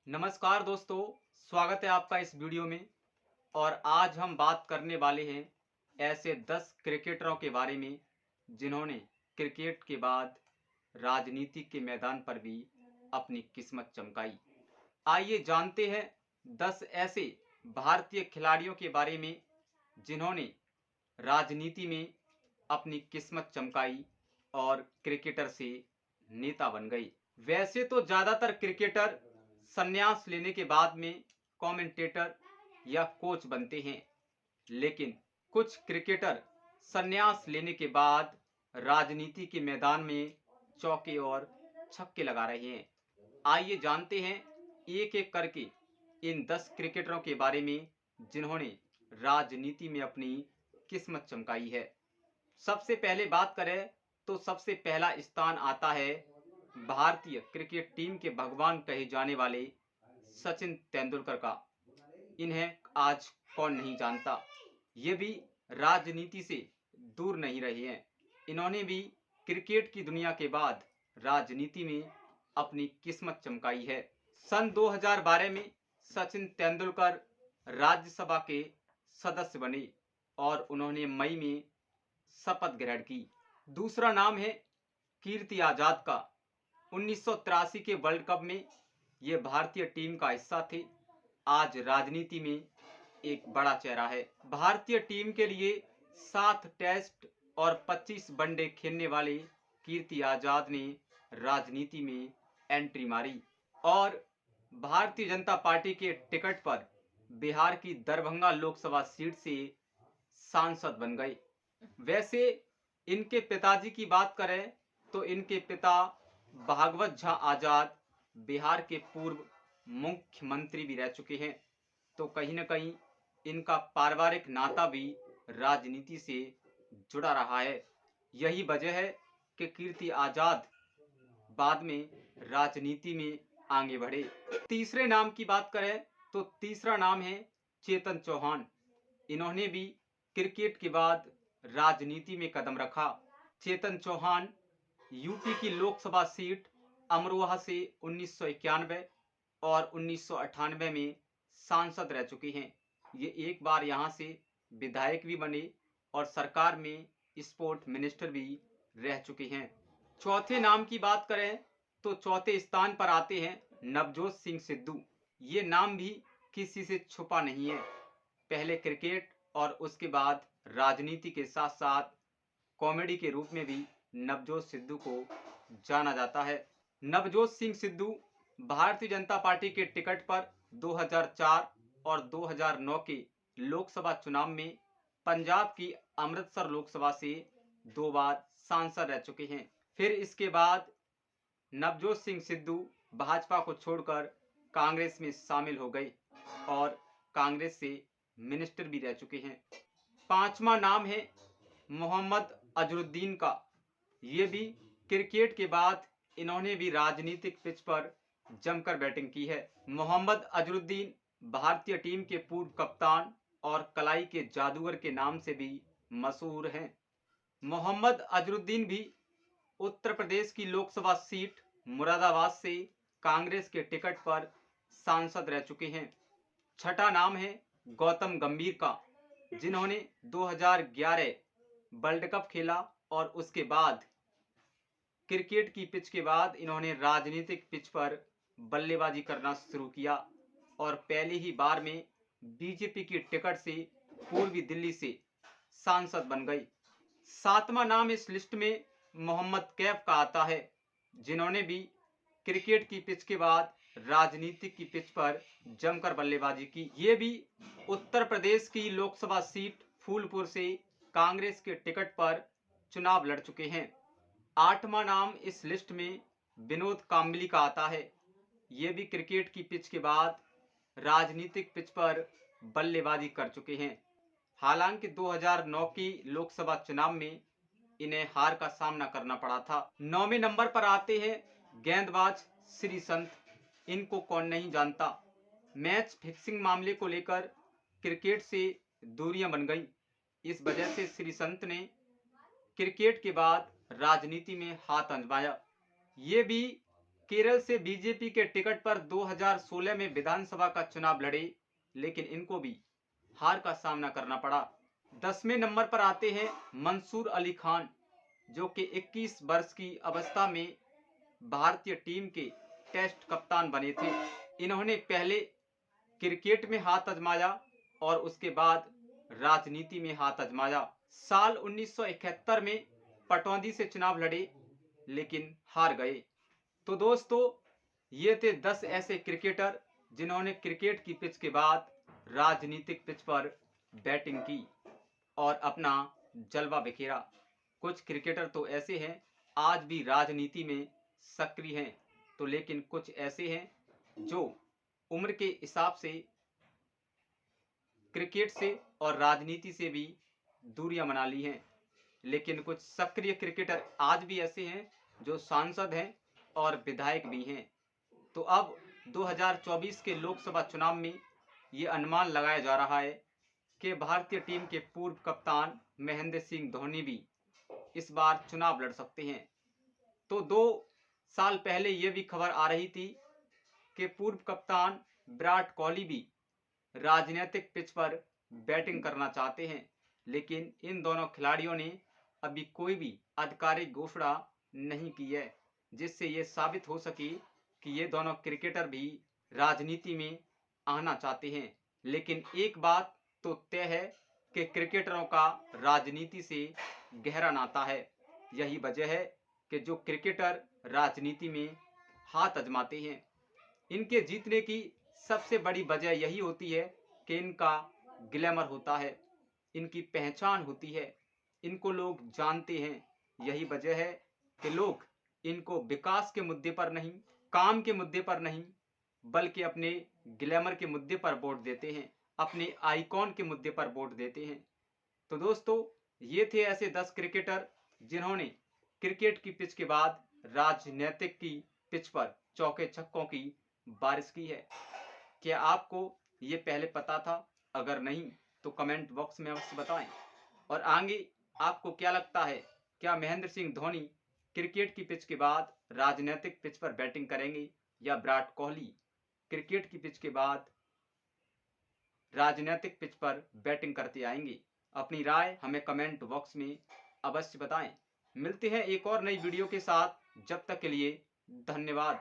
नमस्कार दोस्तों, स्वागत है आपका इस वीडियो में। और आज हम बात करने वाले हैं ऐसे 10 क्रिकेटरों के बारे में जिन्होंने क्रिकेट के बाद राजनीति के मैदान पर भी अपनी किस्मत चमकाई। आइए जानते हैं 10 ऐसे भारतीय खिलाड़ियों के बारे में जिन्होंने राजनीति में अपनी किस्मत चमकाई और क्रिकेटर से नेता बन गए। वैसे तो ज्यादातर क्रिकेटर संन्यास लेने के बाद में कमेंटेटर या कोच बनते हैं, लेकिन कुछ क्रिकेटर संन्यास लेने के बाद राजनीति के मैदान में चौके और छक्के लगा रहे हैं। आइए जानते हैं एक एक करके इन 10 क्रिकेटरों के बारे में जिन्होंने राजनीति में अपनी किस्मत चमकाई है। सबसे पहले बात करें तो सबसे पहला स्थान आता है भारतीय क्रिकेट टीम के भगवान कहे जाने वाले सचिन तेंदुलकर का। इन्हें आज कौन नहीं जानता। ये भी राजनीति से दूर नहीं रहे हैं। इन्होंने भी क्रिकेट की दुनिया के बाद राजनीति में अपनी किस्मत चमकाई है। सन 2012 में सचिन तेंदुलकर राज्यसभा के सदस्य बने और उन्होंने मई में शपथ ग्रहण की। दूसरा नाम है कीर्ति आजाद का। 1983 के वर्ल्ड कप में ये भारतीय टीम का हिस्सा थे। आज राजनीति में एक बड़ा चेहरा है। भारतीय टीम के लिए 7 टेस्ट और 25 वनडे खेलने वाले कीर्ति आजाद ने राजनीति में एंट्री मारी और भारतीय जनता पार्टी के टिकट पर बिहार की दरभंगा लोकसभा सीट से सांसद बन गए। वैसे इनके पिताजी की बात करें तो इनके पिता भागवत झा आजाद बिहार के पूर्व मुख्यमंत्री भी रह चुके हैं। तो कहीं ना कहीं इनका पारिवारिक नाता भी राजनीति से जुड़ा रहा है। यही वजह है कि कीर्ति आजाद बाद में राजनीति में आगे बढ़े। तीसरे नाम की बात करें तो तीसरा नाम है चेतन चौहान। इन्होंने भी क्रिकेट के बाद राजनीति में कदम रखा। चेतन चौहान यूपी की लोकसभा सीट अमरोहा से 1991 और 1998 में सांसद रह चुके हैं। ये एक बार यहां से विधायक भी बने और सरकार में स्पोर्ट मिनिस्टर भी रह चुके हैं। चौथे नाम की बात करें तो चौथे स्थान पर आते हैं नवजोत सिंह सिद्धू। ये नाम भी किसी से छुपा नहीं है। पहले क्रिकेट और उसके बाद राजनीति के साथ साथ कॉमेडी के रूप में भी नवजोत सिद्धू को जाना जाता है। नवजोत सिंह सिद्धू भारतीय जनता पार्टी के टिकट पर 2004 और 2009 के लोकसभा चुनाव में पंजाब की अमृतसर लोकसभा से 2 बार सांसद रह चुके हैं। फिर इसके बाद नवजोत सिंह सिद्धू भाजपा को छोड़कर कांग्रेस में शामिल हो गए और कांग्रेस से मिनिस्टर भी रह चुके हैं। पांचवा नाम है मोहम्मद अजरुद्दीन का। ये भी क्रिकेट के बाद इन्होंने भी राजनीतिक पिच पर जमकर बैटिंग की है। मोहम्मद अजरुद्दीन भारतीय टीम के पूर्व कप्तान और कलाई के जादूगर के नाम से भी मशहूर हैं। मोहम्मद अजरुद्दीन भी उत्तर प्रदेश की लोकसभा सीट मुरादाबाद से कांग्रेस के टिकट पर सांसद रह चुके हैं। छठा नाम है गौतम गंभीर का, जिन्होंने 2011 वर्ल्ड कप खेला और उसके बाद क्रिकेट की पिच के बाद इन्होंने राजनीतिक पिच पर बल्लेबाजी करना शुरू किया और पहली ही बार में बीजेपी की टिकट से पूर्वी दिल्ली से सांसद बन गई। सातवां नाम इस लिस्ट में मोहम्मद कैफ का आता है, जिन्होंने भी क्रिकेट की पिच के बाद राजनीतिक की पिच पर जमकर बल्लेबाजी की। ये भी उत्तर प्रदेश की लोकसभा सीट फूलपुर से कांग्रेस के टिकट पर चुनाव लड़ चुके हैं। आठवां नाम इस लिस्ट में विनोद कांबली का आता है। ये भी क्रिकेट की पिच के बाद राजनीतिक पिच पर बल्लेबाजी कर चुके हैं। हालांकि 2009 की लोकसभा चुनाव में इन्हें हार का सामना करना पड़ा था। 9वें नंबर पर आते हैं गेंदबाज श्रीसंत। इनको कौन नहीं जानता। मैच फिक्सिंग मामले को लेकर क्रिकेट से दूरियां बन गई। इस वजह से श्रीसंत ने क्रिकेट के बाद राजनीति में हाथ आजमाया। ये भी केरल से बीजेपी के टिकट पर 2016 में विधानसभा का चुनाव लड़े, लेकिन इनको भी हार का सामना करना पड़ा। 10वें नंबर पर आते हैं मंसूर अली खान, जो कि 21 वर्ष की अवस्था में भारतीय टीम के टेस्ट कप्तान बने थे। इन्होंने पहले क्रिकेट में हाथ आजमाया और उसके बाद राजनीति में हाथ आजमाया। साल 1971 में पटौदी से चुनाव लड़े, लेकिन हार गए। तो दोस्तों, ये थे 10 ऐसे क्रिकेटर जिन्होंने क्रिकेट की पिच के बाद राजनीतिक पिच पर बैटिंग की और अपना जलवा बिखेरा। कुछ क्रिकेटर तो ऐसे हैं आज भी राजनीति में सक्रिय हैं, तो लेकिन कुछ ऐसे हैं जो उम्र के हिसाब से क्रिकेट से और राजनीति से भी दूरियां बना ली हैं। लेकिन कुछ सक्रिय क्रिकेटर आज भी ऐसे हैं जो सांसद हैं और विधायक भी हैं। तो अब 2024 के लोकसभा चुनाव में ये अनुमान लगाया जा रहा है कि भारतीय टीम के पूर्व कप्तान महेंद्र सिंह धोनी भी इस बार चुनाव लड़ सकते हैं। तो 2 साल पहले ये भी खबर आ रही थी कि पूर्व कप्तान विराट कोहली भी राजनीतिक पिच पर बैटिंग करना चाहते हैं, लेकिन इन दोनों खिलाड़ियों ने अभी कोई भी आधिकारिक घोषणा नहीं की है, जिससे ये साबित हो सके कि ये दोनों क्रिकेटर भी राजनीति में आना चाहते हैं। लेकिन एक बात तो तय है कि क्रिकेटरों का राजनीति से गहरा नाता है। यही वजह है कि जो क्रिकेटर राजनीति में हाथ आजमाते हैं, इनके जीतने की सबसे बड़ी वजह यही होती है कि इनका ग्लैमर होता है, इनकी पहचान होती है, इनको लोग जानते हैं। यही वजह है कि लोग इनको विकास के मुद्दे पर नहीं, काम के मुद्दे पर नहीं, बल्कि अपने ग्लैमर के मुद्दे पर वोट देते हैं, अपने आइकॉन के मुद्दे पर वोट देते हैं। तो दोस्तों, ये थे ऐसे 10 क्रिकेटर जिन्होंने क्रिकेट की पिच के बाद राजनीतिक की पिच पर चौके छक्कों की बारिश की है। क्या आपको ये पहले पता था? अगर नहीं तो कमेंट बॉक्स में अवश्य बताएं। और आगे आपको क्या लगता है, क्या महेंद्र सिंह धोनी क्रिकेट की पिच के बाद राजनीतिक पिच पर बैटिंग करेंगे या विराट कोहली क्रिकेट की पिच के बाद राजनीतिक पिच पर बैटिंग करते आएंगे? अपनी राय हमें कमेंट बॉक्स में अवश्य बताएं। मिलते हैं एक और नई वीडियो के साथ, जब तक के लिए धन्यवाद।